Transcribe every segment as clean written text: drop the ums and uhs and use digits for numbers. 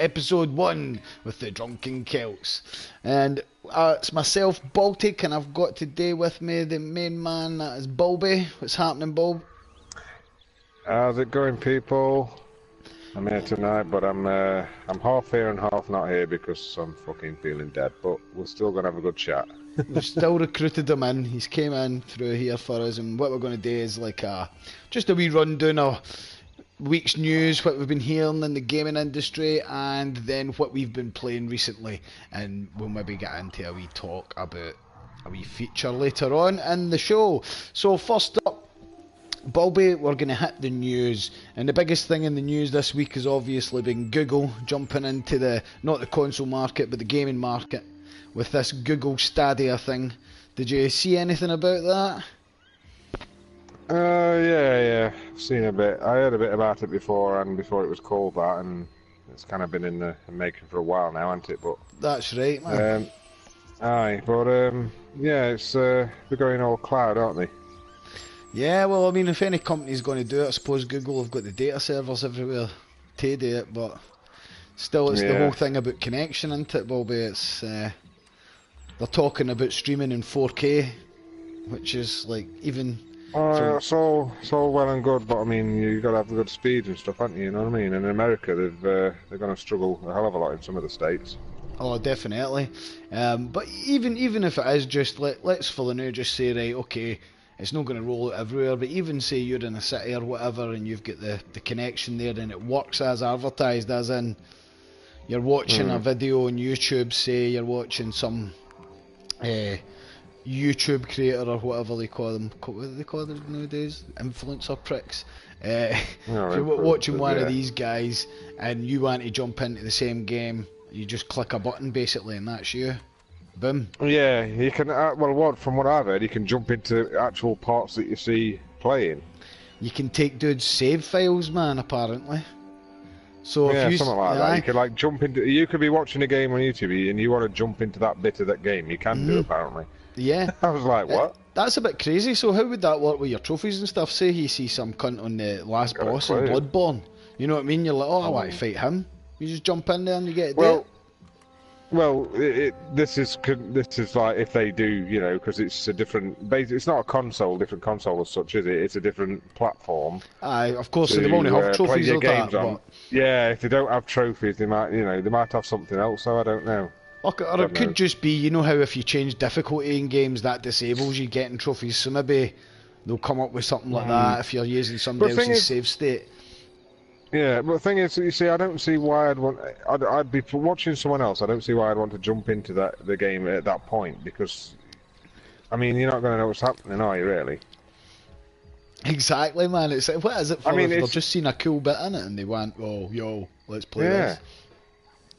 episode 1 with the Drunken Kelts. And it's myself, Baldy, and I've got today with me the main man, that is Baldy. What's happening, Bob? How's it going, people? I'm here tonight, but I'm half here and half not here because I'm fucking feeling dead, but we're still going to have a good chat. We've still recruited him in. He's came in through here for us, and what we're going to do is like just a wee rundown of week's news, what we've been hearing in the gaming industry, and then what we've been playing recently. And we'll maybe get into a wee talk about a wee feature later on in the show. So first up, Baldy, we're going to hit the news, and the biggest thing in the news this week has obviously been Google jumping into not the console market but the gaming market with this Google Stadia thing. Did you see anything about that? Yeah, I've seen a bit. I heard a bit about it before, and before it was called that, and it's kind of been in the making for a while now, hasn't it? But that's right, man. Yeah, it's they're going all cloud, aren't they? Yeah, well, I mean, if any company's going to do it, I suppose Google have got the data servers everywhere to do it, but still, it's the whole thing about connection, isn't it, Bobby? It's they're talking about streaming in 4K, which is like even. It's all well and good, but I mean, you got to have the good speed and stuff, haven't you? You know what I mean? And in America, they're going to struggle a hell of a lot in some of the states. Oh, definitely. But even if it is just let's for the now just say, right, okay, it's not going to roll out everywhere, but even say you're in a city or whatever and you've got the connection there and it works as advertised, as in you're watching a video on YouTube, say you're watching some YouTube creator or whatever they call them. What do they call them nowadays? Influencer pricks. If you're watching one of these guys and you want to jump into the same game, you just click a button basically and that's you. Boom. Yeah, you can. From what I've heard, you can jump into actual parts that you see playing. You can take dudes' save files, man. Apparently. So yeah, if you, something like that. You could like jump into. You could be watching a game on YouTube and you want to jump into that bit of that game. You can do apparently. Yeah. I was like, what? That's a bit crazy. So how would that work with your trophies and stuff? Say you see some cunt on the last boss in Bloodborne. You know what I mean? You're like, oh, I want to fight him. You just jump in there and you get it. Well, this is like if they do, you know, because it's a different. It's not a different console as such, is it? It's a different platform. Aye, of course. So they won't have trophies or that. But... Yeah, if they don't have trophies, they might have something else. So I don't know. Or it could just be, you know how if you change difficulty in games, that disables you getting trophies. So maybe they'll come up with something like that if you're using somebody else's save state. Yeah, but the thing is, you see, I don't see why I'd be watching someone else. I don't see why I'd want to jump into the game at that point because, I mean, you're not going to know what's happening, are you? Really? Exactly, man. It's like, what is it for? I mean, they've just seen a cool bit in it and they went, "Oh, yo, let's play this."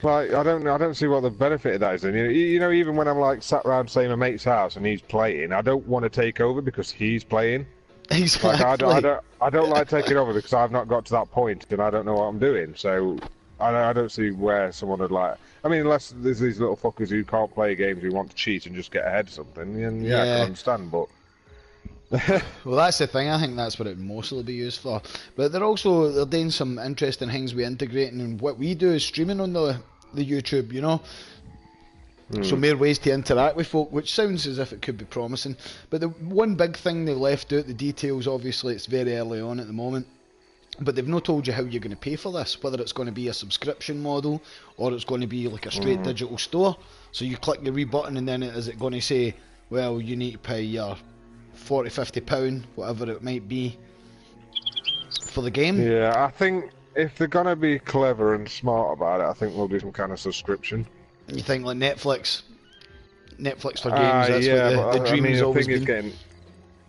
Like, I don't see what the benefit of that is. And you know, even when I'm like sat around, say, my mate's house and he's playing, I don't want to take over because he's playing. Exactly. Like, I don't like taking over because I've not got to that point and I don't know what I'm doing. So I don't see where someone would like. I mean, unless there's these little fuckers who can't play games who want to cheat and just get ahead of something. And I can understand, but. Well, that's the thing. I think that's what it would mostly be used for. But they're doing some interesting things with integrating, and what we do is streaming on the YouTube, you know. So more ways to interact with folk, which sounds as if it could be promising. But the one big thing they left out, the details, obviously it's very early on at the moment, but they've not told you how you're going to pay for this, whether it's going to be a subscription model or it's going to be like a straight digital store. So you click your wee button and then is it going to say, well, you need to pay your £40, £50, whatever it might be, for the game? Yeah, I think if they're going to be clever and smart about it, I think they'll do some kind of subscription. You think like Netflix for games? That's what the dream has always been.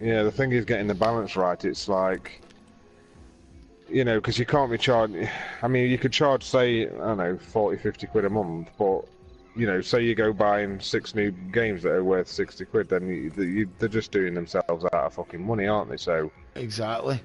The thing is getting the balance right. It's like, you know, because you can't be charged. I mean, you could charge, say, I don't know, 40, 50 quid a month, but you know, say you go buying 6 new games that are worth 60 quid, then they're just doing themselves out of fucking money, aren't they? So exactly.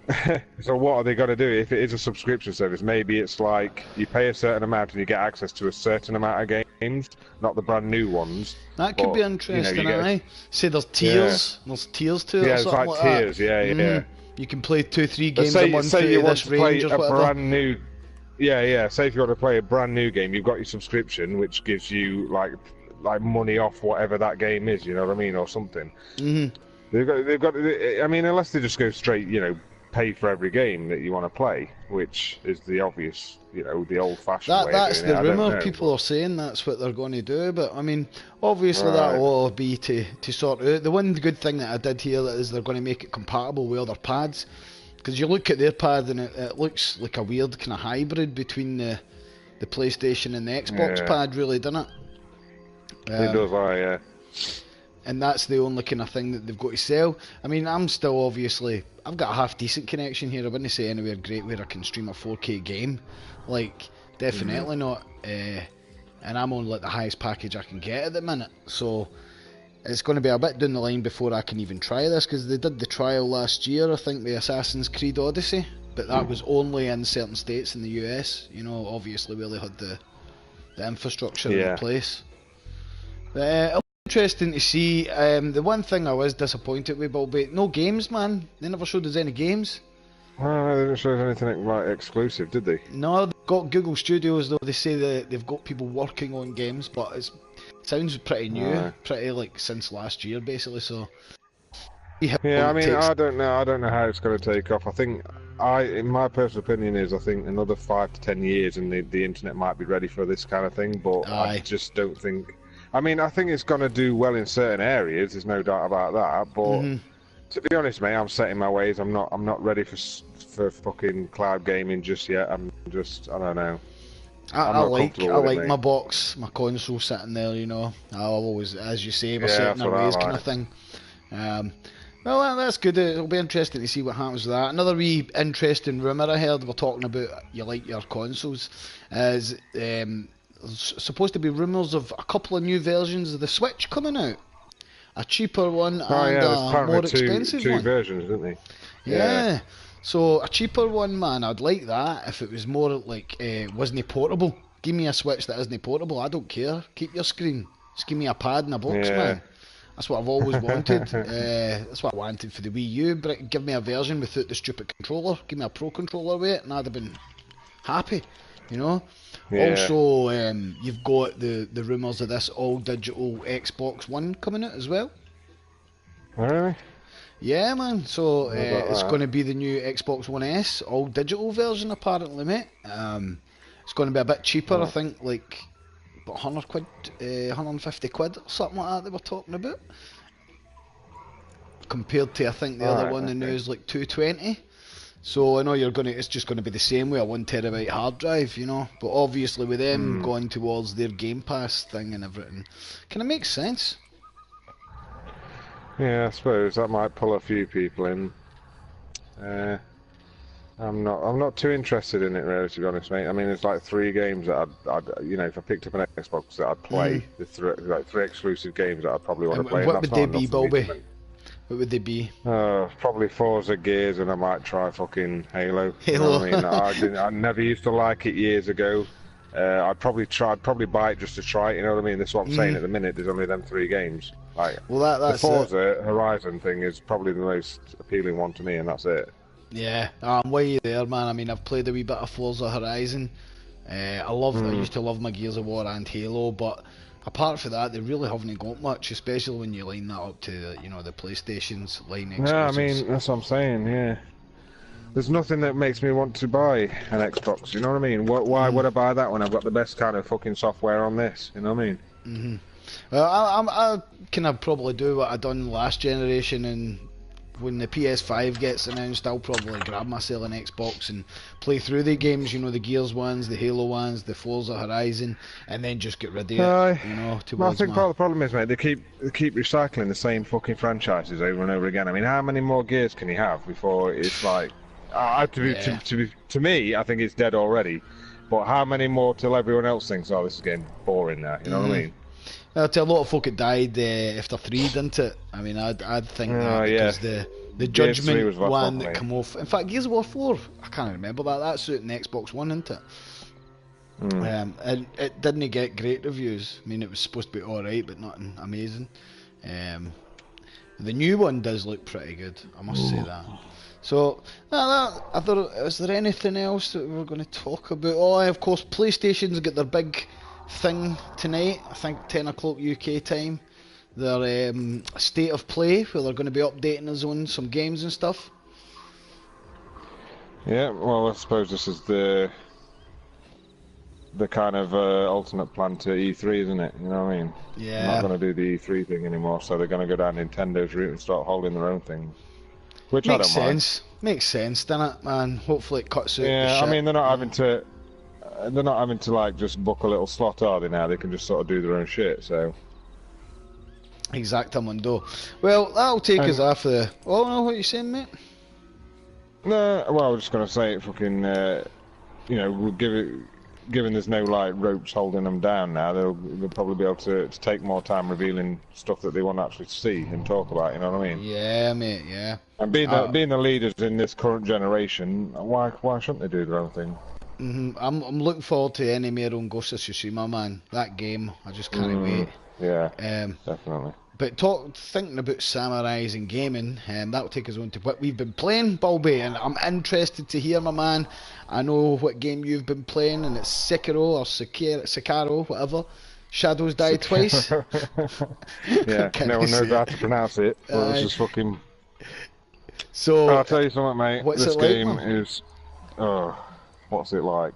So what are they going to do if it is a subscription service? Maybe it's like you pay a certain amount and you get access to a certain amount of games, not the brand new ones. That could be interesting, Say there's tiers. Yeah. There's tiers to it. Yeah, or it's something like tiers. Yeah. You can play 2-3 games a month. Say you want to play range a brand new. yeah. Say if you want to play a brand new game, you've got your subscription, which gives you like money off whatever that game is. You know what I mean, or something. Mhm. They've got. I mean, unless they just go straight, pay for every game that you want to play, which is the obvious, the old-fashioned way of That's doing it. the I don't rumour. know. People are saying that's what they're going to do, but I mean, obviously that Right. will all be to sort out. The one good thing that I did hear is they're going to make it compatible with other pads, because you look at their pad and it looks like a weird kind of hybrid between the PlayStation and the Xbox Yeah. pad, really, doesn't it? It does, yeah. And that's the only kind of thing that they've got to sell. I mean, I'm still obviously, I've got a half decent connection here. I wouldn't say anywhere great where I can stream a 4K game. Like, definitely not. And I'm on like the highest package I can get at the minute. So it's going to be a bit down the line before I can even try this, because they did the trial last year, I think, with Assassin's Creed Odyssey. But that was only in certain states in the US, obviously where they had the infrastructure in place. Interesting to see. The one thing I was disappointed with, Baldy, no games, man. They never showed us any games. Well, they didn't show us anything like exclusive, did they? No, they've got Google Studios though. They say that they've got people working on games, but it sounds pretty new, pretty like since last year, basically. So yeah, I mean, I don't know how it's going to take off. I think, in my personal opinion, I think another 5 to 10 years, and the internet might be ready for this kind of thing. But I just don't think. I mean, I think it's going to do well in certain areas. There's no doubt about that. But to be honest, mate, I'm set in my ways. I'm not ready for fucking cloud gaming just yet. I don't know. I like my box, my console sitting there. I'll always, as you say, we're set in our ways, kind of thing. Well, that's good. It'll be interesting to see what happens with that. Another wee interesting rumour I heard, we're talking about you like your consoles, is supposed to be rumours of a couple of new versions of the Switch coming out. A cheaper one and a more expensive one. Two versions, didn't they? Yeah. So a cheaper one, man, I'd like that if it was more like, wasn't portable. Give me a Switch that isn't portable, I don't care. Keep your screen. Just give me a pad and a box, man. That's what I've always wanted. That's what I wanted for the Wii U. But give me a version without the stupid controller. Give me a Pro controller with it, and I'd have been happy. Also, you've got the rumours of this all digital Xbox One coming out as well. Really? Yeah, man. So it's going to be the new Xbox One S all digital version, apparently, mate. It's going to be a bit cheaper, I think, like. 100 quid, 150 quid or something like that they were talking about, compared to I think the other one, the new is like 220. So I know it's just going to be the same with a 1TB hard drive, but obviously with them going towards their Game Pass thing and everything, kind of makes sense. Yeah, I suppose that might pull a few people in. I'm not too interested in it, really, to be honest, mate. I mean, there's like 3 games that I'd if I picked up an Xbox that I'd play. There's like 3 exclusive games that I'd probably want to play. What would they be, Baldy? What would they be? Probably Forza, Gears, and I might try fucking Halo. You know what I mean? I never used to like it years ago. I'd probably buy it just to try it. You know what I mean? That's what I'm saying. At the minute, there's only them 3 games. Like, that's the Forza Horizon thing is probably the most appealing one to me, and that's it. Yeah, I'm way there, man. I mean, I've played a wee bit of Forza Horizon. I used to love my Gears of War and Halo, but apart from that, they really haven't got much, especially when you line that up to the PlayStation's line exclusives. Yeah, I mean, that's what I'm saying. Yeah, there's nothing that makes me want to buy an Xbox. You know what I mean? Why would I buy that when I've got the best kind of fucking software on this? You know what I mean? Well, I can probably do what I done last generation, and when the PS5 gets announced, I'll probably grab myself an Xbox and play through the games, the Gears ones, the Halo ones, the Forza Horizon, and then just get rid of it, I think part of the problem is, mate, they keep recycling the same fucking franchises over and over again. I mean, how many more Gears can you have before it's like, to me, I think it's dead already. But how many more till everyone else thinks, oh, this is getting boring now? You know what I mean? To a lot of folk it died after 3, didn't it? I mean, I'd think that because the Judgment one that come off. In fact, Gears of War 4, I can't remember that. That's out in the Xbox One, isn't it? And it didn't get great reviews. I mean, it was supposed to be alright, but nothing amazing. The new one does look pretty good, I must say that. So, is there anything else that we were going to talk about? Oh, of course, PlayStation's got their big thing tonight, I think 10 o'clock UK time. Their State of Play, where they're going to be updating us on some games and stuff. Yeah, well, I suppose this is the kind of alternate plan to E3, isn't it? You know what I mean? Yeah. They're not going to do the E3 thing anymore, so they're going to go down Nintendo's route and start holding their own things. Which Makes I don't sense. mind. Makes sense, doesn't it, man? Hopefully it cuts out the Yeah, shit. I mean, they're not having to... They're not having to, like, just book a little slot, are they, now? They can just sort of do their own shit, so... Exactamundo. Well, that'll take us off the... Oh, no, what are you saying, mate? No, well, I was just going to say, fucking, you know, we'll given there's no, like, ropes holding them down now, they'll probably be able to take more time revealing stuff that they want to actually see and talk about, you know what I mean? Yeah, mate, yeah. And being the leaders in this current generation, why shouldn't they do their own thing? I'm looking forward to any more on Ghost of Tsushima, man. That game, I just can't wait. Yeah, definitely. But thinking about samurais and gaming, that'll take us on to what we've been playing, Baldy, and I'm interested to hear, my man. I know what game you've been playing, and it's Sekiro or Sekiro, whatever. Shadows Die Twice. Yeah, no one knows how to pronounce it, but it's just fucking... So, I'll tell you something, mate. What's this it like, game man? is... Oh, what's it like?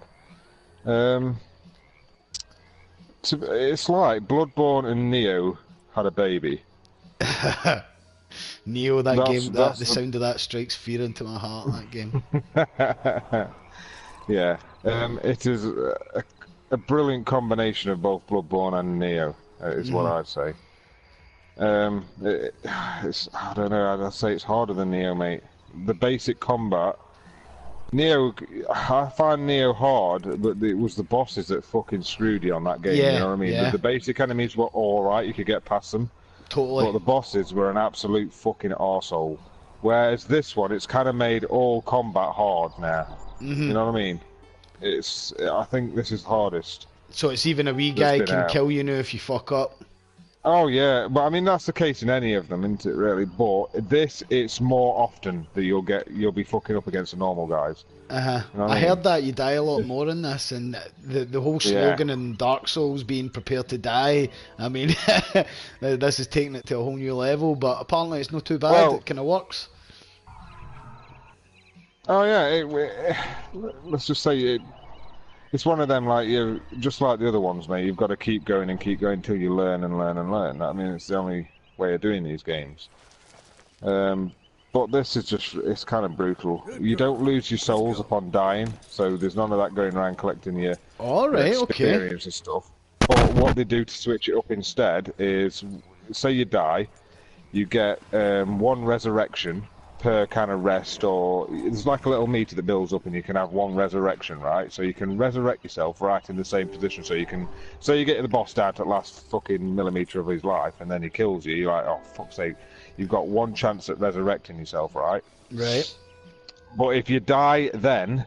It's like Bloodborne and Neo had a baby. Neo, the the sound of that strikes fear into my heart, that game. Yeah, it is a brilliant combination of both Bloodborne and Neo, is what I'd say. It's, I don't know, I'd say it's harder than Neo, mate. The basic combat... Neo, I find Neo hard, but it was the bosses that fucking screwed you on that game, Yeah, you know what I mean? yeah. The basic enemies were alright, you could get past them. Totally. But the bosses were an absolute fucking arsehole. Whereas this one, it's kind of made all combat hard now. You know what I mean? I think this is the hardest. So it's even a wee guy can kill you now if you fuck up. Oh yeah, but I mean that's the case in any of them, isn't it? Really, but it's more often that you'll be fucking up against the normal guys. You know what I I mean? heard that you die a lot more in this, and the whole slogan in Dark Souls being prepared to die. I mean, this is taking it to a whole new level, but apparently it's not too bad. Well, it kind of works. Oh yeah, let's just say it's one of them, like, you just like the other ones, mate. You've got to keep going and keep going until you learn and learn and learn. I mean, it's the only way of doing these games. But this is it's kind of brutal. You don't lose your souls upon dying, so there's none of that going around collecting your experience and stuff. But what they do to switch it up instead is, say you die, you get one resurrection per kind of rest, or it's like a little meter that builds up and you can have one resurrection, right? So you can resurrect yourself right in the same position, so you can, say you get the boss down to the last fucking millimeter of his life and then he kills you, you're like, oh fuck's sake, you've got one chance at resurrecting yourself, right? Right. But if you die then,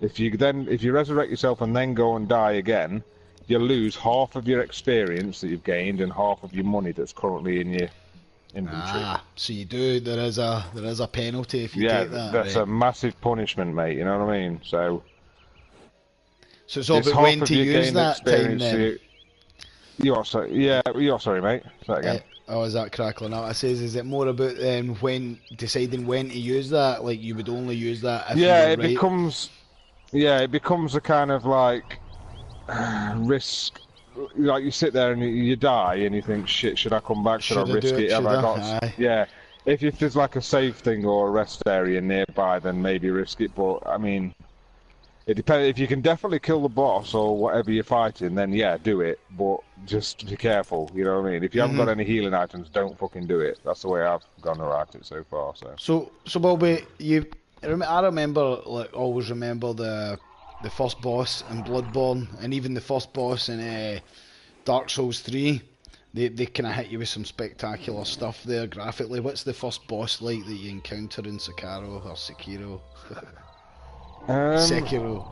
if you resurrect yourself and then go and die again, you lose half of your experience that you've gained and half of your money that's currently in your inventory. So you do. There is a penalty if you take that. That's a massive punishment, mate. You know what I mean? So it's all about when to use that time then. You're sorry, mate. Say that again. Is that crackling out? I says, is it more about when deciding when to use that? Like you would only use that if it becomes a kind of like risk. Like you sit there and you die and you think, shit, should I come back? Should I risk it? Have I got? Yeah. If there's like a safe thing or a rest area nearby, then maybe risk it. But I mean, it depends. If you can definitely kill the boss or whatever you're fighting, then yeah, do it. But just be careful. You know what I mean? If you haven't got any healing items, don't fucking do it. That's the way I've gone about it so far. So Bobby, I remember, like, always remember the first boss in Bloodborne, and even the first boss in Dark Souls 3, they kind of hit you with some spectacular stuff there graphically. What's the first boss like that you encounter in Sekiro or Sekiro? Sekiro.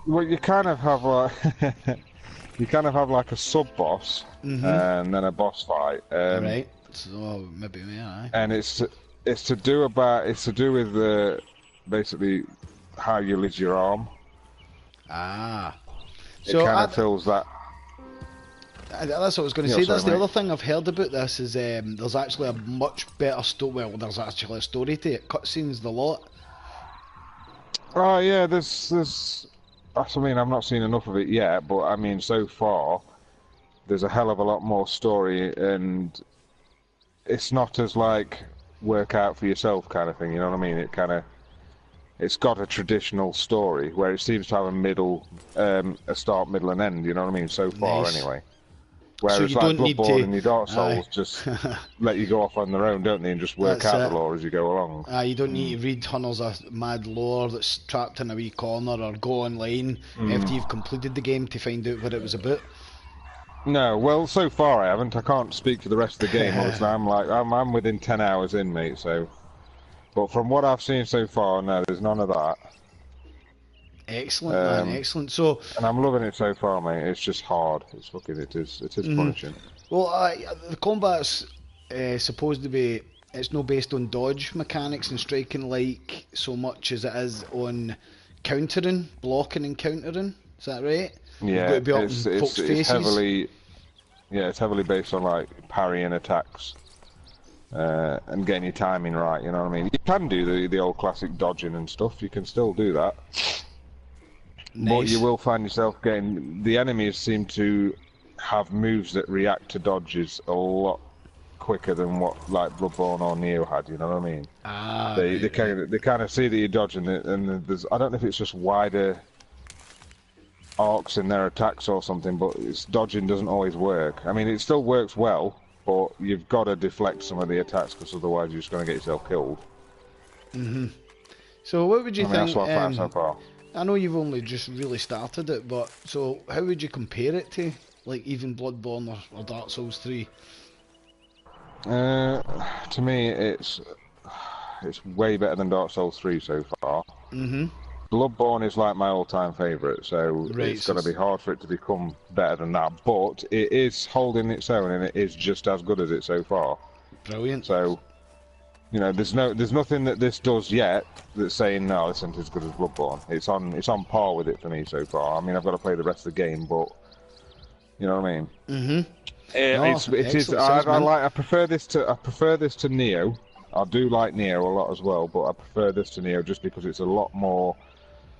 Well, you kind of have like a sub boss and then a boss fight. Right. So maybe And it's it's to do with basically how you use your arm. Ah. It So kind of fills that. That's what I was going to say. That's the other thing I've heard about this is there's actually a much better story. Well, there's actually a story to it. Cutscenes, the lot. Oh yeah, there's. I mean, I've not seen enough of it yet, but I mean, so far, there's a hell of a lot more story, and it's not as like work out for yourself kind of thing. You know what I mean? It's got a traditional story where it seems to have a start, middle, and end. You know what I mean? So far, anyway. Whereas so like Bloodborne and your Dark Souls just let you go off on their own, don't they, and just work out the lore as you go along. You don't need to read tunnels of mad lore that's trapped in a wee corner or go online after you've completed the game to find out what it was about. No, well, so far I haven't. I can't speak for the rest of the game. Obviously, I'm within 10 hours in, mate. So, but from what I've seen so far, no, there's none of that. Excellent, man, excellent. So, and I'm loving it so far, mate. It's just hard. It is punishing. Well, the combat's supposed to be. It's not based on dodge mechanics and striking like so much as it is on countering, blocking and countering. Is that right? Yeah, it's heavily. Yeah, it's heavily based on like parrying attacks and getting your timing right. You know what I mean? You can do the old classic dodging and stuff. You can still do that. Nice. But you will find yourself getting... The enemies seem to have moves that react to dodges a lot quicker than what like Bloodborne or Neo had, you know what I mean? They kind of see that you're dodging it, and there's... I don't know if it's just wider arcs in their attacks or something, but dodging doesn't always work. I mean, it still works well, but you've got to deflect some of the attacks, because otherwise you're just going to get yourself killed. So what would you think... That's what I found so far. I know you've only just really started it, but so how would you compare it to, like, even Bloodborne or Dark Souls 3? To me, it's way better than Dark Souls 3 so far. Bloodborne is like my all-time favourite, so it's going to be hard for it to become better than that. But it is holding its own, and it is just as good as it so far. Brilliant. So, you know, there's nothing that this does yet that's saying no, this isn't as good as Bloodborne. It's on par with it for me so far. I mean, I've got to play the rest of the game, but you know what I mean. I prefer this to Neo. I do like Neo a lot as well, but I prefer this to Neo just because it's a lot more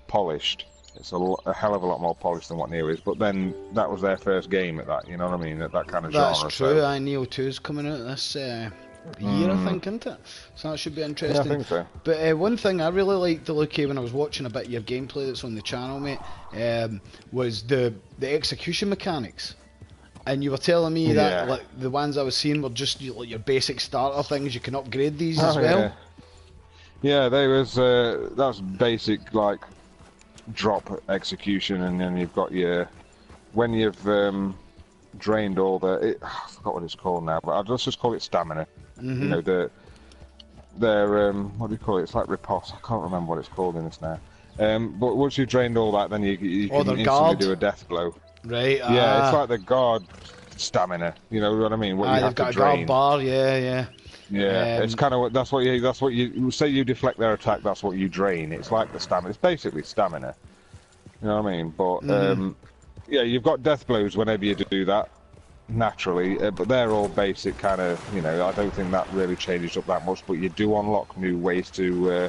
polished. It's a hell of a lot more polished than what Neo is. But then that was their first game at that. You know what I mean? At that kind of genre. That's true. So. Neo 2 is coming out this year, I think, isn't it? So that should be interesting. Yeah, I think so. But one thing I really liked the look of when I was watching a bit of your gameplay that's on the channel, mate, was the execution mechanics. And you were telling me that like the ones I was seeing were just like your basic starter things. You can upgrade these as well. Yeah, that's basic like drop execution, and then you've got when you've drained all I forgot what it's called now, but let's just call it stamina. You know, their what do you call it? It's like riposte. I can't remember what it's called in this now. But once you've drained all that, then you can instantly do a death blow. Right. Yeah, it's like the guard stamina. You know what I mean? What you have to drain. A guard bar. Yeah. It's kind of that's what you say. You deflect their attack. That's what you drain. It's like the stamina. It's basically stamina. You know what I mean? But yeah, you've got death blows whenever you do that naturally, but they're all basic kind of. You know, I don't think that really changes up that much. But you do unlock new ways to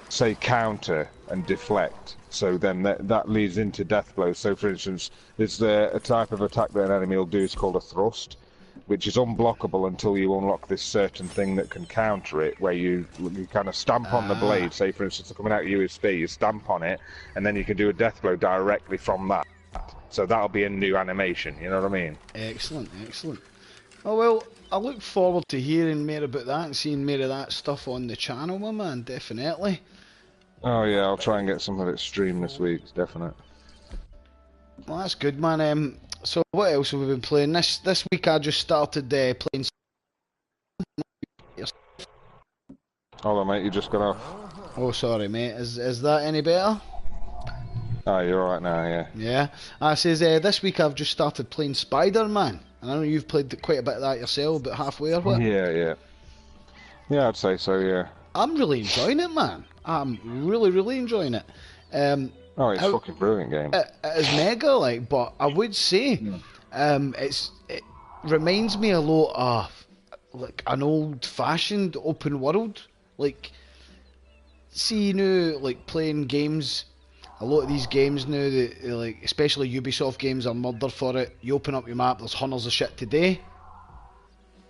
say counter and deflect. So then that leads into death blows. So for instance, there's a type of attack that an enemy will do. It's called a thrust, which is unblockable until you unlock this certain thing that can counter it, where you kind of stamp on the blade. Say for instance, coming out of USB, you stamp on it, and then you can do a death blow directly from that. So that'll be a new animation. You know what I mean? Excellent. Oh well, I look forward to hearing more about that and seeing more of that stuff on the channel, my man. Definitely. Oh yeah, I'll try and get some of it streamed this week, definite. Well, that's good, man. So what else have we been playing? This week I just started playing... Hold on, mate, you just got off. Oh, sorry, mate. Is that any better? Oh, you're alright now, yeah. Yeah. I says, this week I've just started playing Spiderman. And I know you've played quite a bit of that yourself, about halfway or what? Yeah. Yeah, I'd say so. Yeah. I'm really enjoying it, man. I'm really enjoying it. Oh, it's How, fucking brilliant game. it is mega, like, but I would say, Mm. it reminds me a lot of like an old-fashioned open world. Like, see, you know, like playing games. A lot of these games now, like especially Ubisoft games, are murder for it. You open up your map, there's hundreds of shit today.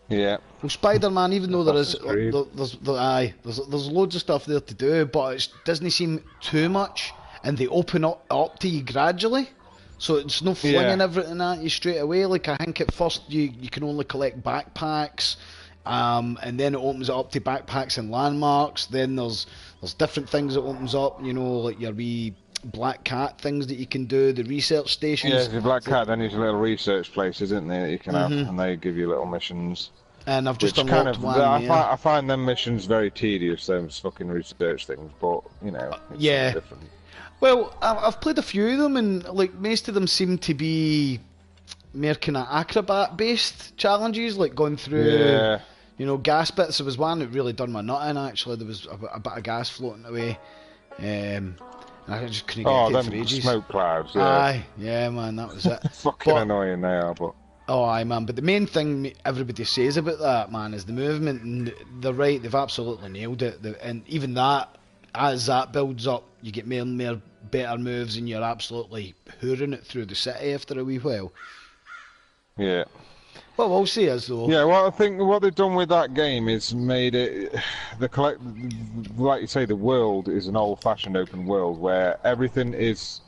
Yeah. Well, Spider-Man, even though there is, Assassin's Creed. there's loads of stuff there to do, but it doesn't seem too much, and they open up to you gradually, so it's no flinging everything at you straight away. Like I think at first you can only collect backpacks, and then it opens it up to backpacks and landmarks. Then there's different things that opens up, you know, like your wee black cat things that you can do, the research stations. Yeah, the Black Cat. Then there's little research places, isn't there, that you can have, and they give you little missions. And I've just Which unlocked kind of, one. I find them missions very tedious, those fucking research things. But you know, it's Yeah. different. Well, I've played a few of them, and like most of them seem to be more kind of acrobat-based challenges, like going through, you know, gas bits. There was one that really done my nut in. Actually, there was a bit of gas floating away, and I just couldn't get to it for them ages. smoke clouds. Yeah. Aye, yeah, man, that was it. Fucking But- annoying they are, but. Oh, aye, man. But the main thing everybody says about that, man, is the movement. And they're right; they've absolutely nailed it. And even that, as that builds up, you get more and more better moves, and you're absolutely hooring it through the city after a wee while. Yeah. What we'll say is though. Yeah, well, I think what they've done with that game is made it like you say, the world is an old-fashioned open world where everything is.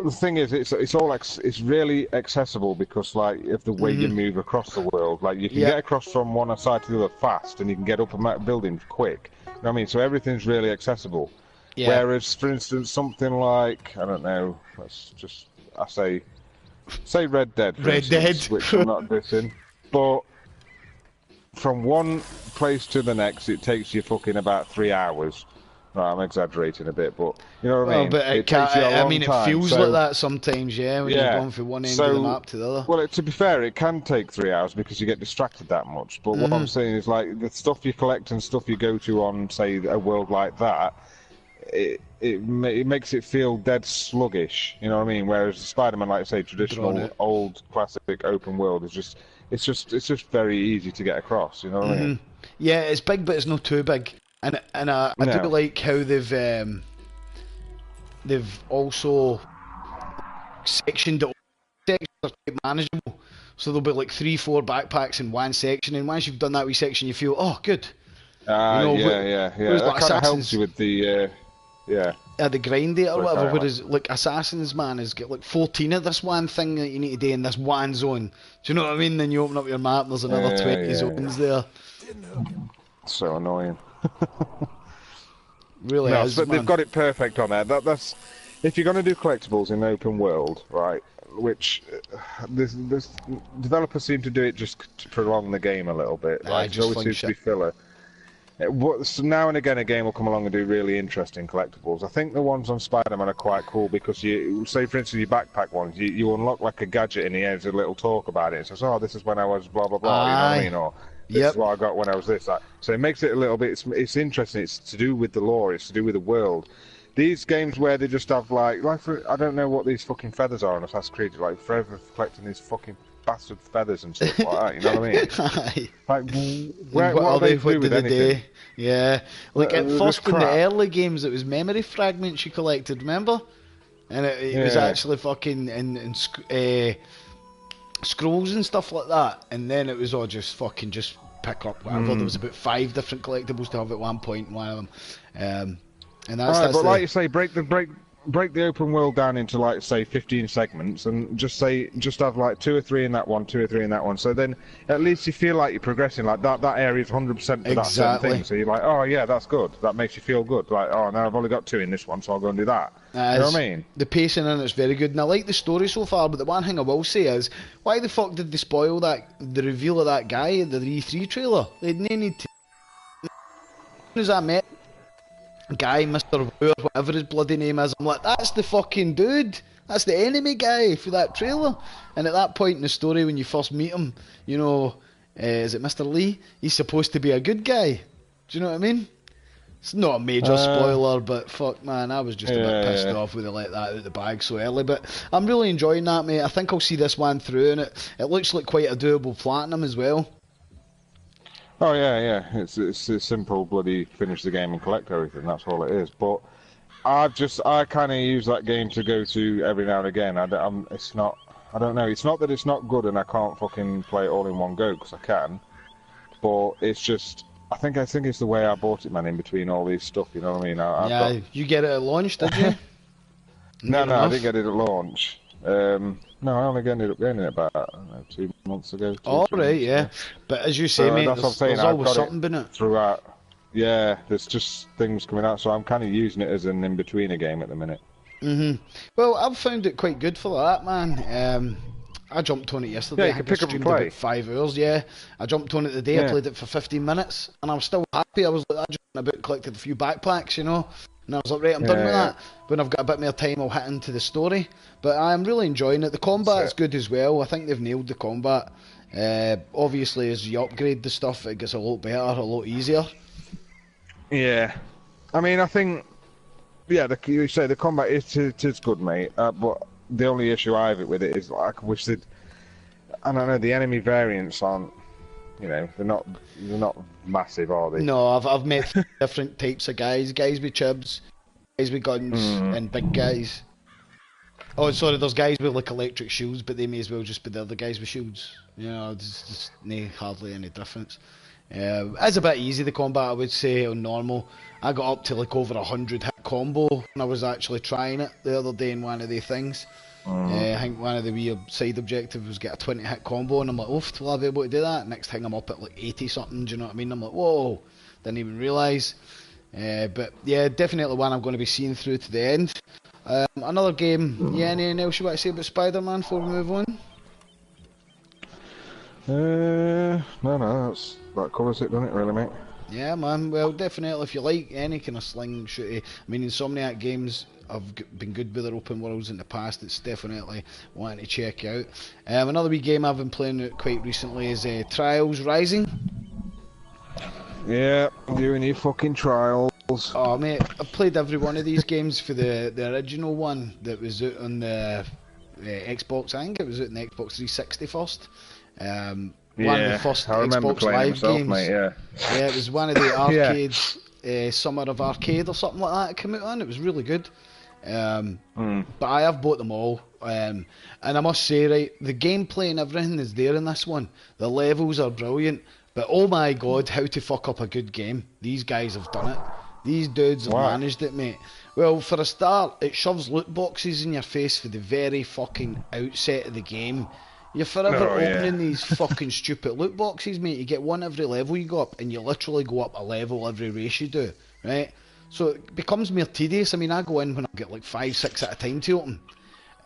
The thing is, it's really accessible because like of the way you move across the world. Like you can get across from one side to the other fast, and you can get up a building quick. You know what I mean? So everything's really accessible. Yeah. Whereas, for instance, something like I don't know, say Red Dead, for Red instance, Dead. which I'm not dissing, but from one place to the next, it takes you fucking about 3 hours. Right, I'm exaggerating a bit, but you know what I mean. But it takes you a long it time. feels So- like that sometimes, yeah, when you're going from one end of the map to the other. Well, to be fair, it can take 3 hours because you get distracted that much. But what I'm saying is, like, the stuff you collect and stuff you go to on, say, a world like that, it makes it feel dead sluggish. You know what I mean? Whereas Spider-Man, like I say, traditional, old, classic open world is it's just very easy to get across. You know what I mean? Yeah, it's big, but it's not too big. And I do like how they've also sectioned it. Sections are quite manageable, so there'll be like 3-4 backpacks in one section, and once you've done that wee section, you feel, oh, good. Yeah. That kind of helps you with the The grind it or Sorry, whatever. carry on. Whereas like Assassins, man, has got like 14 of this one thing that you need to do in this one zone. Do you know what I mean? Then you open up your map, and there's another 20 zones there. So annoying. Really No, is, but man. they've got it perfect on there. That's if you're going to do collectibles in open world, right? Which this developers seem to do it just to prolong the game a little bit. Like it just always fun seems to be shit. filler. So now and again, a game will come along and do really interesting collectibles. I think the ones on Spider-Man are quite cool because you say, for instance, your backpack ones, you unlock like a gadget and he has a little talk about it. It says, "Oh, this is when I was blah blah blah." You know what I mean? Or this is what I got when I was this. That. So it makes it a little bit. It's interesting. It's to do with the lore. It's to do with the world. These games where they just have like I don't know what these fucking feathers are on Assassin's Creed. Like forever collecting these fucking bastard feathers and stuff like that. You know what I mean? Aye. Like what are they do with anything? Yeah, like at This first in the crap. early games, it was memory fragments you collected. Remember? And it was actually fucking in scrolls and stuff like that. And then it was all just fucking just pick up whatever. There was about 5 different collectibles to have at one point in one of them. And that's But the, like you say, break the open world down into like say 15 segments, and just have like 2 or 3 in that one, 2 or 3 in that one. So then at least you feel like you're progressing. Like that area is 100% for that certain thing. So you're like, oh yeah, that's good. That makes you feel good. Like, oh, now I've only got 2 in this one, so I'll go and do that. You know what I mean? The pacing in it's very good, and I like the story so far. But the one thing I will say is, why the fuck did they spoil the reveal of that guy in the E3 trailer? They didn't need to. As soon as I met guy, Mr. Wu, or whatever his bloody name is, I'm like, that's the fucking dude. That's the enemy guy for that trailer. And at that point in the story, when you first meet him, you know, is it Mr. Lee? He's supposed to be a good guy. Do you know what I mean? It's not a major spoiler, but fuck, man, I was just a bit pissed off when they let that out the bag so early. But I'm really enjoying that, mate. I think I'll see this one through, and it looks like quite a doable platinum as well. Oh yeah. It's a simple bloody finish the game and collect everything. That's all it is. But I kind of use that game to go to every now and again. I don't know. It's not that it's not good and I can't fucking play it all in one go because I can. But it's just. I think it's the way I bought it, man, in between all these stuff, you know what I mean? You get it at launch, did you? No, I didn't get it at launch. No, I only ended up getting it about, I don't know, 2 months ago. All right, yeah. But as you say, mate, there's always something in it. Throughout. Yeah, there's just things coming out, so I'm kind of using it as an in-betweener game at the minute. Well, I've found it quite good for that, man. I jumped on it yesterday. Yeah, you can pick up and play. About 5 hours, yeah. I jumped on it today, I played it for 15 minutes, and I was still happy. I was like, I just went about, collected a few backpacks, you know, and I was like, right, I'm done with that. When I've got a bit more time, I'll hit into the story. But I'm really enjoying it. The combat's good as well. I think they've nailed the combat. Obviously, as you upgrade the stuff, it gets a lot better, a lot easier. Yeah. I mean, I think, you say the combat is good, mate, but the only issue I have with it is, like, I wish that, I don't know, the enemy variants aren't, you know, they're not massive, are they? No, I've met different types of guys with chibs, guys with guns, and big guys. Oh, sorry, there's guys with like electric shields, but they may as well just be the other guys with shields. You know, there's just hardly any difference. It's a bit easy, the combat, I would say, on normal. I got up to like over 100 hit combo when I was actually trying it the other day in one of the things. I think one of the weird side objectives was get a 20 hit combo, and I'm like, oof, will I be able to do that? Next thing I'm up at like 80 something, do you know what I mean? I'm like, whoa, didn't even realise. But yeah, definitely one I'm going to be seeing through to the end. Another game, anything else you want to say about Spiderman before we move on? No, that covers it, doesn't it, really, mate? Yeah, man. Well, definitely, if you like any kind of sling shooty, I mean, Insomniac games have been good with their open worlds in the past. It's definitely wanting to check out. Another wee game I've been playing quite recently is Trials Rising. Yeah, doing your fucking Trials. Oh, mate, I've played every one of these games for the original one that was out on the Xbox. I think it was out on the Xbox 360 first. One of the first Xbox Live games. Mate, yeah, it was one of the arcades, Summer of Arcade or something like that. It came out on. It was really good. But I have bought them all, and I must say, right, the gameplay and everything is there in this one. The levels are brilliant, but oh my god, how to fuck up a good game. These guys have done it. These dudes have managed it, mate. Well, for a start, it shoves loot boxes in your face for the very fucking outset of the game. You're forever opening these fucking stupid loot boxes, mate. You get one every level you go up, and you literally go up a level every race you do, right? So it becomes more tedious. I mean, I go in when I get like 5, 6 at a time to open,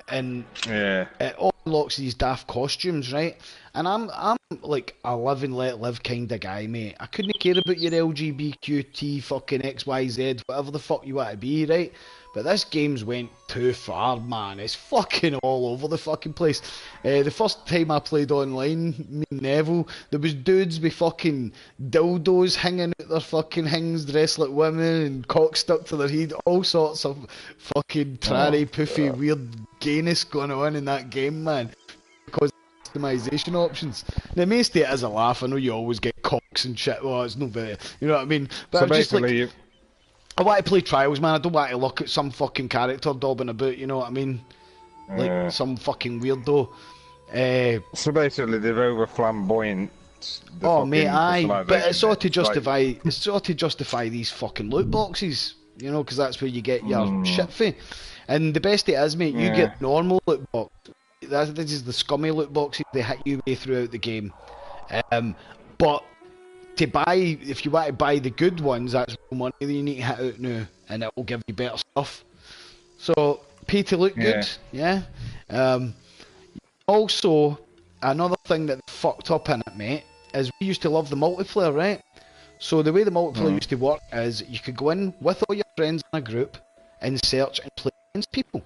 and it all unlocks these daft costumes, right? And I'm like a live and let live kind of guy, mate. I couldn't care about your LGBTQ fucking XYZ, whatever the fuck you want to be, right? But this game's went too far, man. It's fucking all over the fucking place. The first time I played online, me and Neville, there was dudes with fucking dildos hanging out their fucking hangs, dressed like women, and cock stuck to their head. All sorts of fucking trarry, poofy, weird gayness going on in that game, man. Because of customization options. Now, most of it is a laugh. I know you always get cocks and shit. Well, it's no very, you know what I mean? But so I'm just basically, like, I want to play Trials, man. I don't want to look at some fucking character daubing about, you know what I mean? Like some fucking weirdo. So basically, they're over flamboyant. Oh, mate, aye. But it's all to justify. It's all to justify these fucking loot boxes, you know, because that's where you get your shit for. And the best it is, mate, you get normal loot box. This is the scummy loot boxes. They hit you way throughout the game. But to buy, if you want to buy the good ones, that's real money that you need to hit out now, and it will give you better stuff. So pay to look good, yeah. Also, another thing that fucked up in it, mate, is we used to love the multiplayer, right? So the way the multiplayer used to work is you could go in with all your friends in a group and search and play against people,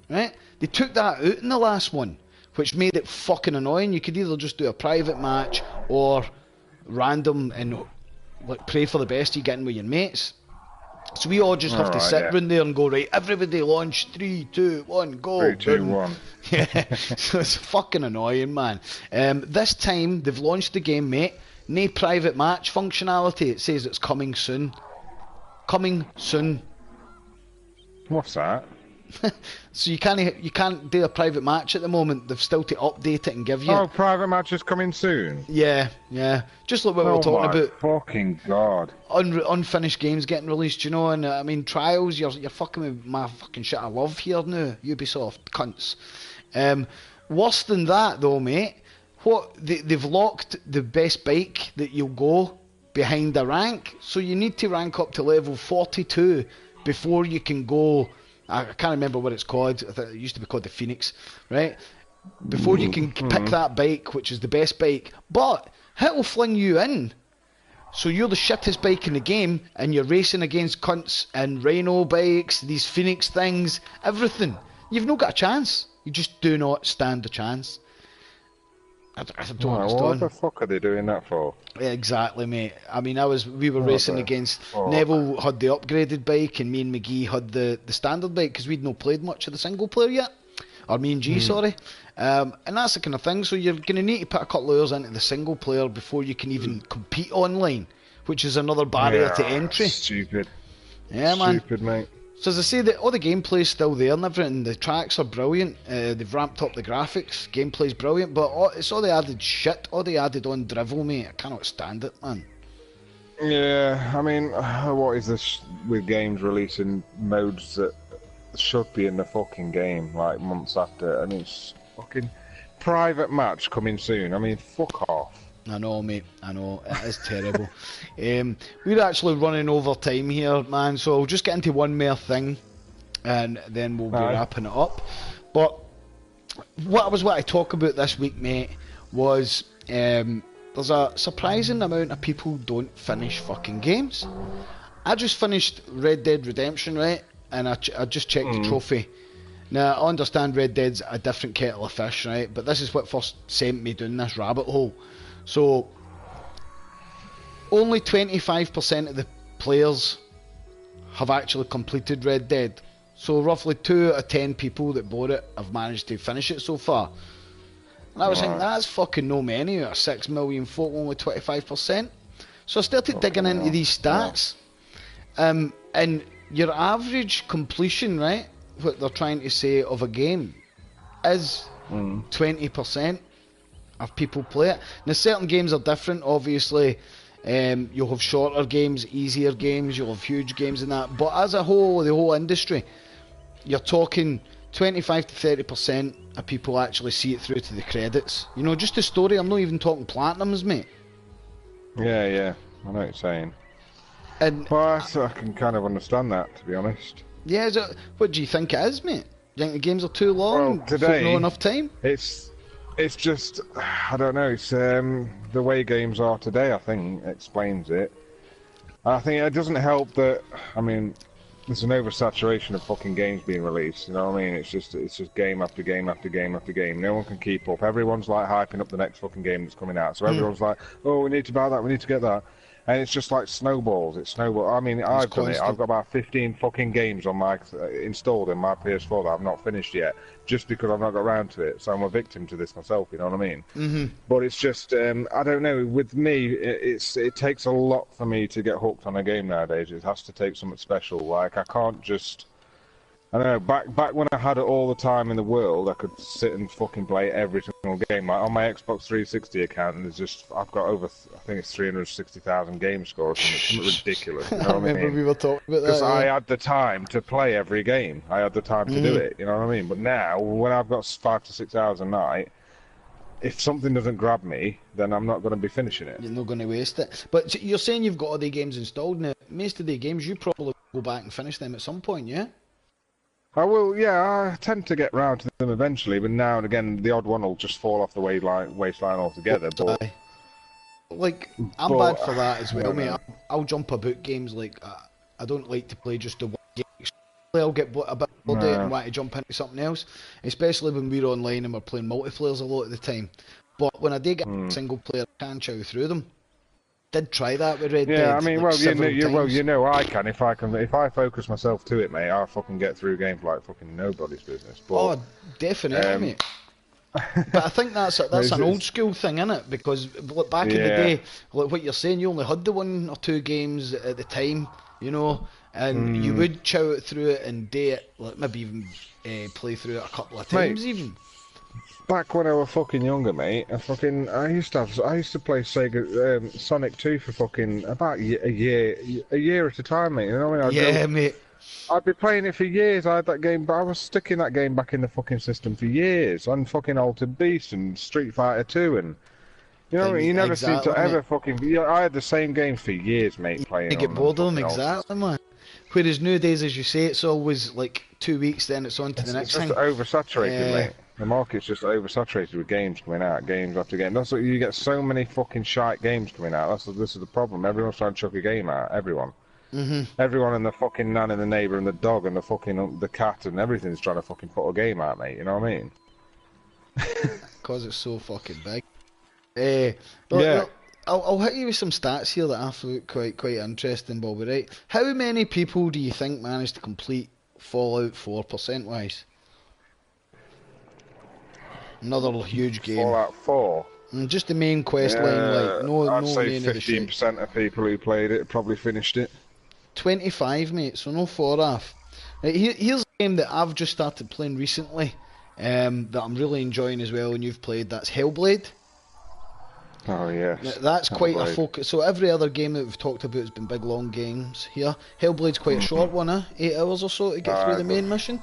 right? They took that out in the last one, which made it fucking annoying. You could either just do a private match or random and like pray for the best you get in with your mates. So we all just have to sit around there and go, right, everybody launch, 3, 2, 1, go. 3, 2, 1. Yeah, so it's fucking annoying, man. This time they've launched the game, mate. No private match functionality. It says it's coming soon. Coming soon. What's that? So you can't do a private match at the moment. They've still to update it and give you. Oh, private match is coming soon. Yeah. Just like what we were talking about. Fucking god. Unfinished games getting released, you know, and I mean trials. You're fucking with my fucking shit I love here now. Ubisoft cunts. Worse than that though, mate. What they've locked the best bike that you'll go behind a rank. So you need to rank up to level 42 before you can go. I can't remember what it's called. I think it used to be called the Phoenix, right? Before you can pick that bike, which is the best bike, but it'll fling you in. So you're the shittest bike in the game, and you're racing against cunts and Rhino bikes, these Phoenix things, everything. You've not got a chance. You just do not stand a chance. I don't understand. What the fuck are they doing that for? Exactly, mate. I mean, we were racing against Neville had the upgraded bike, and me and McGee had the standard bike because we'd not played much of the single player yet, or me and G, sorry. And that's the kind of thing. So you're going to need to put a couple of hours into the single player before you can even compete online, which is another barrier to entry. Stupid. Yeah, man. Stupid, mate. So as I say, all the gameplay's still there and everything. The tracks are brilliant. They've ramped up the graphics. Gameplay's brilliant, but it's all the added shit, all the added on drivel, mate. I cannot stand it, man. Yeah, I mean, what is this with games releasing modes that should be in the fucking game, like months after? I mean, it's fucking private match coming soon. I mean, fuck off. I know, mate. I know. It is terrible. We're actually running over time here, man, so I'll just get into one more thing, and then we'll be wrapping it up. But what I was wanting to talk about this week, mate, was there's a surprising amount of people don't finish fucking games. I just finished Red Dead Redemption, right? And I just checked the trophy. Now, I understand Red Dead's a different kettle of fish, right? But this is what first sent me down this rabbit hole. So, only 25% of the players have actually completed Red Dead. So, roughly 2 out of 10 people that bought it have managed to finish it so far. And I was thinking, that's fucking no many out of 6 million folk, only 25%. So, I started digging into these stats. And your average completion, right, what they're trying to say of a game, is 20%. Of people play it. Now certain games are different, obviously. You'll have shorter games, easier games, you'll have huge games and that, but as a whole, the whole industry, you're talking 25 to 30% of people actually see it through to the credits. You know, just the story. I'm not even talking platinums, mate. Yeah, I know what you're saying. And well, I can kind of understand that, to be honest. Yeah, what do you think it is, mate? Do you think the games are too long? Well, today, not enough time? It's just, I don't know, it's the way games are today, I think, explains it. I think it doesn't help that, I mean, there's an oversaturation of fucking games being released, you know what I mean? It's just game after game after game after game. No one can keep up. Everyone's like hyping up the next fucking game that's coming out. So everyone's like, oh, we need to buy that, we need to get that. And it's just like snowballs. It's snowball. I mean, I've done it. I've got about 15 fucking games on my installed in my PS4 that I've not finished yet, just because I've not got around to it. So I'm a victim to this myself. You know what I mean? Mm-hmm. But it's just, I don't know. With me, it takes a lot for me to get hooked on a game nowadays. It has to take something special. Like I can't just. I don't know, back when I had it all the time in the world, I could sit and fucking play every single game. Like on my Xbox 360 account, and I've got over, I think it's 360,000 game score or something ridiculous. You know what I mean? Remember we were talking about that. Because I had the time to play every game. I had the time to do it, you know what I mean? But now, when I've got 5 to 6 hours a night, if something doesn't grab me, then I'm not going to be finishing it. You're not going to waste it. But you're saying you've got all the games installed now. Most of the games, you probably go back and finish them at some point, yeah? I will, yeah, I tend to get round to them eventually, but now and again, the odd one will just fall off the waistline altogether. But I'm bad for that as well, mate. I'll jump about games like I don't like to play just the one game. I'll get a bit holiday and want to jump into something else, especially when we're online and we're playing multiplayers a lot of the time. But when I did get a single player, I can chow through them. Did try that with Red Dead. Yeah, I mean, like, you know, I can if I focus myself to it, mate. I'll fucking get through games like fucking nobody's business. But, oh, definitely, mate. But I think that's an old school thing, innit? Because back in the day, like what you're saying, you only had the 1 or 2 games at the time, you know, and you would chow it through it and day it, like maybe even play through it a couple of times, even. Back when I was fucking younger, mate, I used to play Sega Sonic 2 for fucking about a year at a time, mate. You know what I mean? Mate. I'd be playing it for years. I had that game, but I was sticking that game back in the fucking system for years. On fucking Altered Beast and Street Fighter 2 and you know what I mean? You never seem to ever fucking. I had the same game for years, mate. Playing. You get bored of them, exactly, man. Whereas nowadays, as you say, it's always like 2 weeks, then it's on to the next thing. It's just oversaturated, mate. The market's just oversaturated with games coming out, games after game. That's what you get, so many fucking shite games coming out. This is the problem. Everyone's trying to chuck a game out. Everyone. Everyone and the fucking nan and the neighbour and the dog and the fucking the cat and everything's trying to fucking put a game out, mate. You know what I mean? Because it's so fucking big. I'll hit you with some stats here that I thought quite interesting, Bobby. Right? How many people do you think managed to complete Fallout 4 percent-wise? Another huge game. Fallout 4. Just the main quest line, like I'd say 15% of people who played it probably finished it. 25, mate. So no 4 off. Right, here's a game that I've just started playing recently, that I'm really enjoying as well. And you've played. That's Hellblade. Oh yes. Now, that's quite a focus. So every other game that we've talked about has been big long games. Here, Hellblade's quite a short one, 8 hours or so to get through the main mission.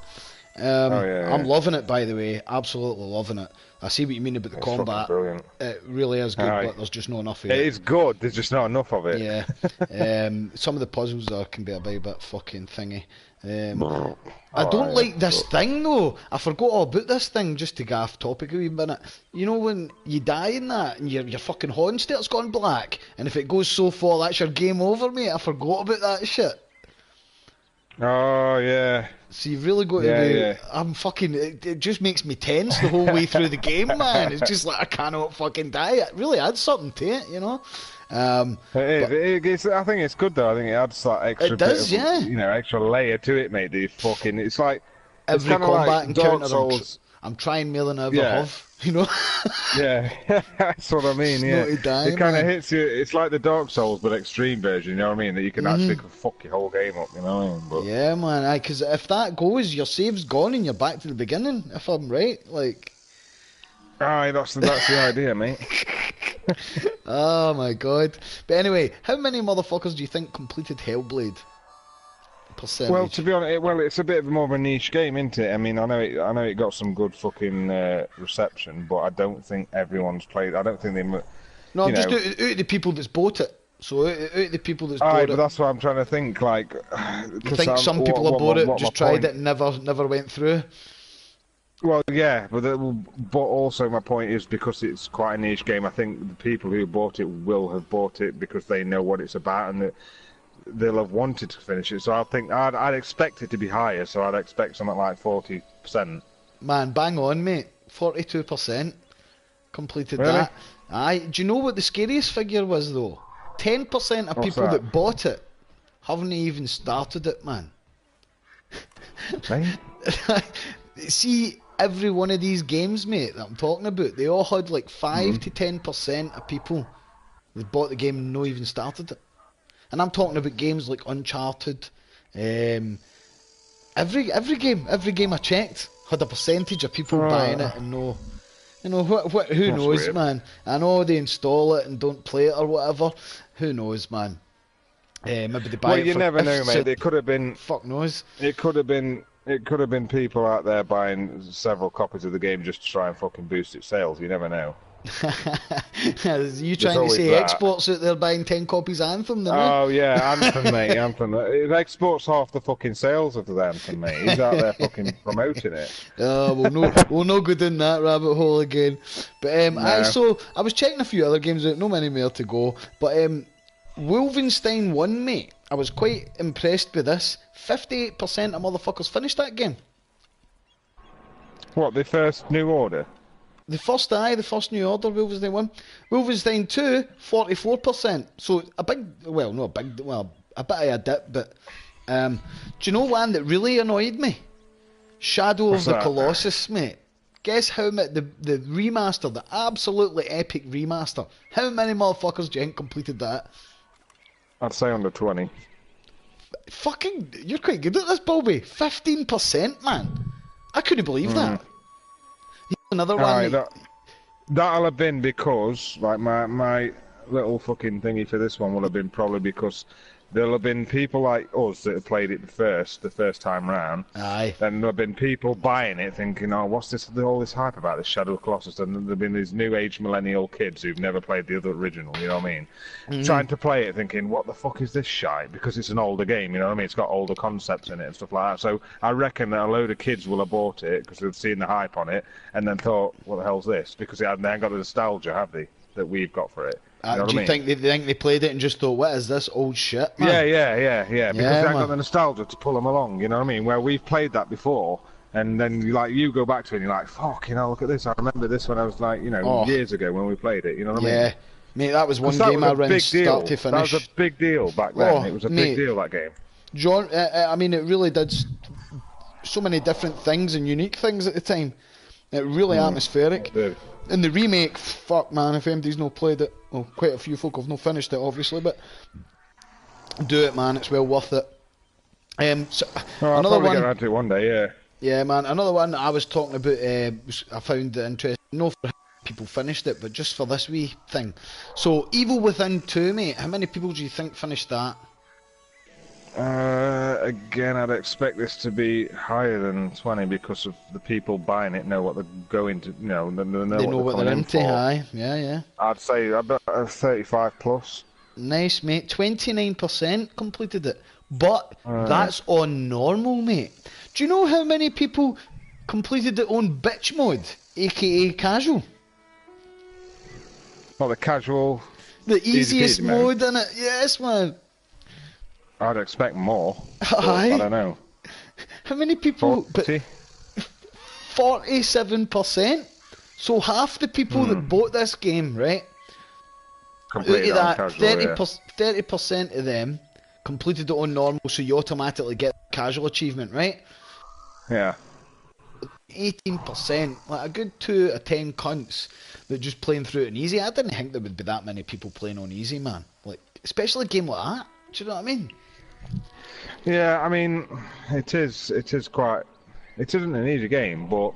I'm loving it, by the way. Absolutely loving it. I see what you mean about the combat. Brilliant. It really is good, but there's just not enough of it. It is good. There's just not enough of it. Yeah. Some of the puzzles there can be a bit fucking thingy. I don't like this thing though. I forgot all about this thing, just to go off topic a wee minute. You know when you die in that and your fucking horn starts going black, and if it goes so far, that's your game over, mate. I forgot about that shit. Oh yeah. So you've really got to be. I'm fucking. It just makes me tense the whole way through the game, man. It's just like I cannot fucking die. It really adds something to it, you know. It is. I think it's good though. I think it adds that extra. It does, bit of, you know, extra layer to it, mate. It's like every combat encounter. I'm trying more than I ever have. You know? Yeah, that's what I mean. Yeah, it kind of hits you. It's like the Dark Souls, but extreme version. You know what I mean? That you can actually fuck your whole game up. You know what I mean? But... yeah, man. Because if that goes, your save's gone and you're back to the beginning. If I'm right, like. Aye, that's the idea, mate. Oh my god! But anyway, how many motherfuckers do you think completed Hellblade? Percentage. Well, to be honest, it's a bit more of a niche game, isn't it? I mean, I know it got some good fucking reception, but I don't think everyone's played. I don't think they. No, I'm just out of the people that's bought it. So out of the people that's bought it. But that's what I'm trying to think. Like, you think some people have bought it, just tried it, and never went through. Well, yeah, but also my point is because it's quite a niche game. I think the people who bought it will have bought it because they know what it's about and that they'll have wanted to finish it. So I think I'd expect it to be higher. So I'd expect something like 40%. Man, bang on, mate. 42% completed that. Aye. Do you know what the scariest figure was though? 10% of people that bought it haven't even started it, man. Right? See, every one of these games, mate, that I'm talking about, they all had like 5 to 10% of people that bought the game and not even started it. And I'm talking about games like Uncharted. Every game I checked had a percentage of people buying it and no. You know, who knows, weird. Man. I know they install it and don't play it or whatever. Who knows, man. Maybe they buy it. Well, you never know, mate. It could have been. Fuck knows. It could have been people out there buying several copies of the game just to try and fucking boost its sales. You never know. You trying to say exports out there buying 10 copies of Anthem? Then, yeah, Anthem, mate. Anthem. It exports half the fucking sales of the Anthem, mate. He's out there fucking promoting it. We'll no go down that rabbit hole again. But no. I was checking a few other games out. No many more to go. But Wolfenstein 1, mate. I was quite impressed with this. 58% of motherfuckers finished that game. What, the first New Order? The first New Order, Wolfenstein 1. Wolfenstein 2, 44%. So a bit of a dip, but do you know one that really annoyed me? Shadow What's of the that? Colossus, mate. Guess how many, the remaster, the absolutely epic remaster, how many motherfuckers do you think completed that? I'd say under 20. Fucking, you're quite good at this, Baldy. 15%, man. I couldn't believe that. Here's another one. Aye, that'll have been because, like, my little fucking thingy for this one will have been probably because there'll have been people like us that have played it the first time round. Aye. Then there'll have been people buying it thinking, oh, what's all this hype about, this Shadow of Colossus? And there'll have been these new age millennial kids who've never played the other original, you know what I mean? Trying to play it thinking, what the fuck is this shite? Because it's an older game, you know what I mean? It's got older concepts in it and stuff like that. So I reckon that a load of kids will have bought it because they've seen the hype on it and then thought, what the hell's this? Because they haven't got the nostalgia, have they, that we've got for it. You know Do you think they played it and just thought, what is this old shit, man? Yeah. Because they haven't got the nostalgia to pull them along, you know what I mean? Where we've played that before, and then you go back to it and you're like, fuck, look at this. I remember this when I was like, years ago when we played it, you know what I mean? Yeah, mate, that was one game I ran start to finish. That was a big deal back then. It was a big deal, that game. John, I mean, it really did so many different things and unique things at the time. It really atmospheric. And the remake, fuck man, if anybody's not played it, well, quite a few folk have not finished it obviously, but do it, man, it's well worth it. Another one. Get around to it one day, yeah. Yeah, man, another one I was talking about, I found it interesting, not for how people finished it, but just for this wee thing. So, Evil Within 2, mate, how many people do you think finished that? Again, I'd expect this to be higher than 20 because of the people buying it know what they're going to, they know what they're into. Aye, yeah. I'd say about 35 plus. Nice, mate. 29% completed it, but that's on normal, mate. Do you know how many people completed it on bitch mode, aka casual? Not the casual. The easiest mode in it. Yes, man. I'd expect more. Aye. I don't know. How many people? 40? 47%. So half the people that bought this game, right? Completed out on of casual, that, 30% of them completed it on normal, so you automatically get the casual achievement, right? Yeah. 18%, like a good 2 out of 10 cunts that just playing through it on easy. I didn't think there would be that many people playing on easy, man. Like, especially a game like that. Do you know what I mean? Yeah, I mean, it isn't an easy game, but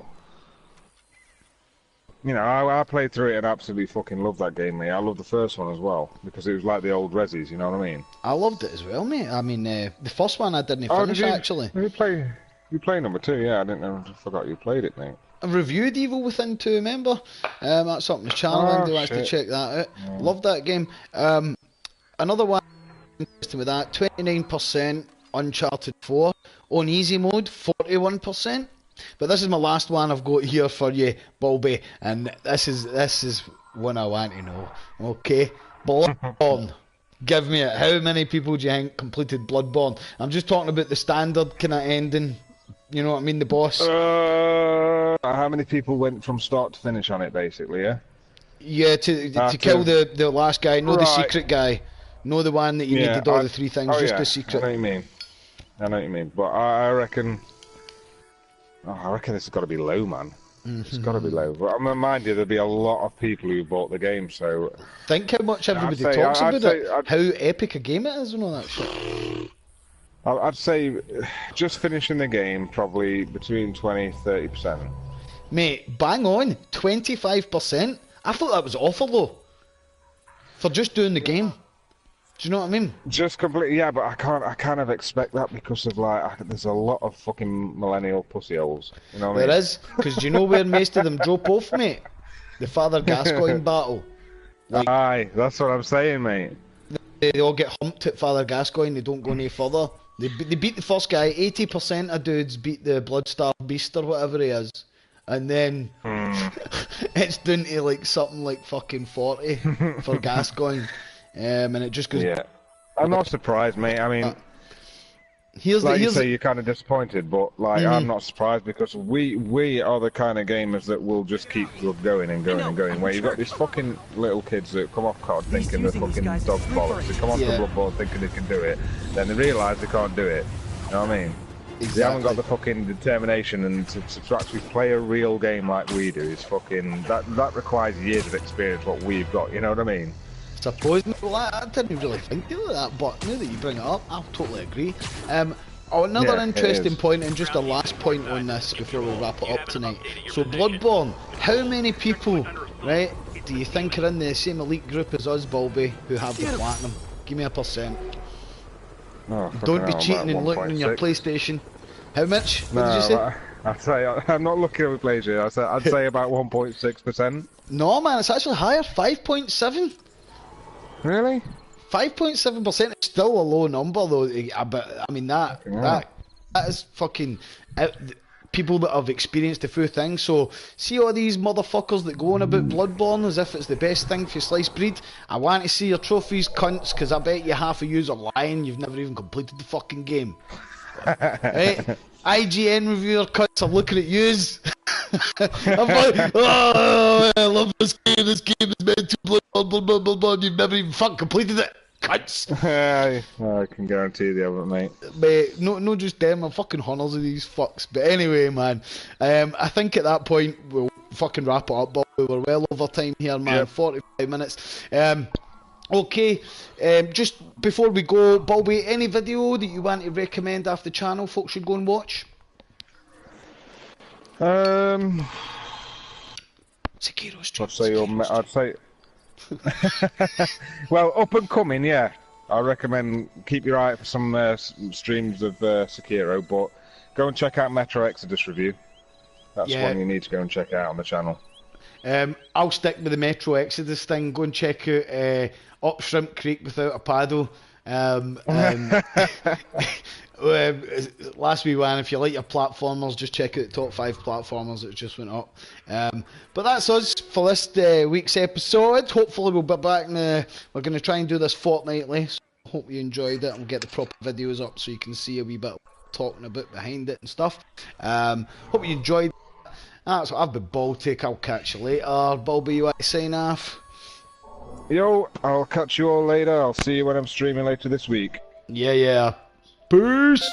I played through it and absolutely fucking loved that game, mate. I loved the first one as well because it was like the old Resis, you know what I mean? I loved it as well, mate. I mean, the first one I didn't finish actually. You play number 2? Yeah, I didn't know. I forgot you played it, mate. I reviewed Evil Within 2, remember? That's up on the channel. Anybody wants to check that out. Yeah. Loved that game. Another one interesting with that, 29% Uncharted 4 on easy mode, 41%. But this is my last one I've got here for you, Baldy, and this is one I want to know. Okay, Bloodborne. Give me it. How many people do you think completed Bloodborne? I'm just talking about the standard kind of ending. You know what I mean, the boss. How many people went from start to finish on it, basically? Yeah. Yeah, to kill the last guy, the secret guy. No, the one that you needed all the 3 things, just the secret. I know what you mean. But I reckon this has got to be low, man. It's got to be low. But mind you, there'll be a lot of people who bought the game, so... Think how much everybody talks about it, how epic a game it is and all that shit. I'd say just finishing the game, probably between 20-30%. Mate, bang on, 25%. I thought that was awful, though. For just doing the game. Do you know what I mean? Just completely, yeah, but I kind of expect that because of there's a lot of fucking millennial pussy holes. You know what I mean? There is, because do you know where most of them drop off, mate? The Father Gascoigne battle. Like, aye, that's what I'm saying, mate. They all get humped at Father Gascoigne. They don't go any further. They beat the first guy. 80% of dudes beat the Bloodstar Beast or whatever he is, and then it's down to like something like fucking 40 for Gascoigne. And it just goes. Yeah, I'm not surprised, mate. I mean, like you say, you're kind of disappointed, but like I'm not surprised because we are the kind of gamers that will just keep going and going and going. Where you've got these fucking little kids that come off COD thinking they're fucking dog bollocks. They come onto Bloodborne thinking they can do it, then they realise they can't do it. You know what I mean? Exactly. They haven't got the fucking determination and to actually play a real game like we do is fucking that requires years of experience. What we've got, you know what I mean? Suppose, well, I didn't really think of that, but now that you bring it up, I'll totally agree. Another interesting point, and just a last point on this before we wrap it up tonight. So Bloodborne, how many people, right, do you think are in the same elite group as us, Baldy, who have the platinum? Give me a percent. Oh, don't be cheating and looking on your PlayStation. How much? What did you say? I'd say, I'm not looking at PlayStation, I'd say about 1.6%. No man, it's actually higher, 5.7. Really? 5.7% is still a low number though, but I mean that is fucking people that have experienced the full thing. So see all these motherfuckers that go on about Bloodborne as if it's the best thing for sliced bread. I want to see your trophies, cunts, because I bet you half of yous are lying. You've never even completed the fucking game. Right? IGN reviewer cunts are looking at yous. I'm like, oh, I love this game. This game is meant to Bloodborne. You've never even fucking completed it. Cunts. I can guarantee they haven't, mate. But no, just them. I'm fucking hunters of these fucks. But anyway, man, I think at that point we'll fucking wrap it up. But we're well over time here, man. Yep. 45 minutes. Okay, just before we go, Baldy, any video that you want to recommend off the channel folks should go and watch? Sekiro's I'd say well, up and coming, yeah. I recommend keep your eye out for some streams of Sekiro, but go and check out Metro Exodus review. That's one you need to go and check out on the channel. I'll stick with the Metro Exodus thing. Go and check out Up Shrimp Creek Without a Paddle. Last wee one, if you like your platformers, just check out the top 5 platformers that just went up. But that's us for this week's episode. Hopefully we'll be back we're going to try and do this fortnightly, so hope you enjoyed it and get the proper videos up so you can see a wee bit talking about behind it and stuff. Hope you enjoyed it. That's what I've been Baldy. I'll catch you later. Baldy, you want to sign off? Yo, I'll catch you all later. I'll see you when I'm streaming later this week. Yeah. Peace!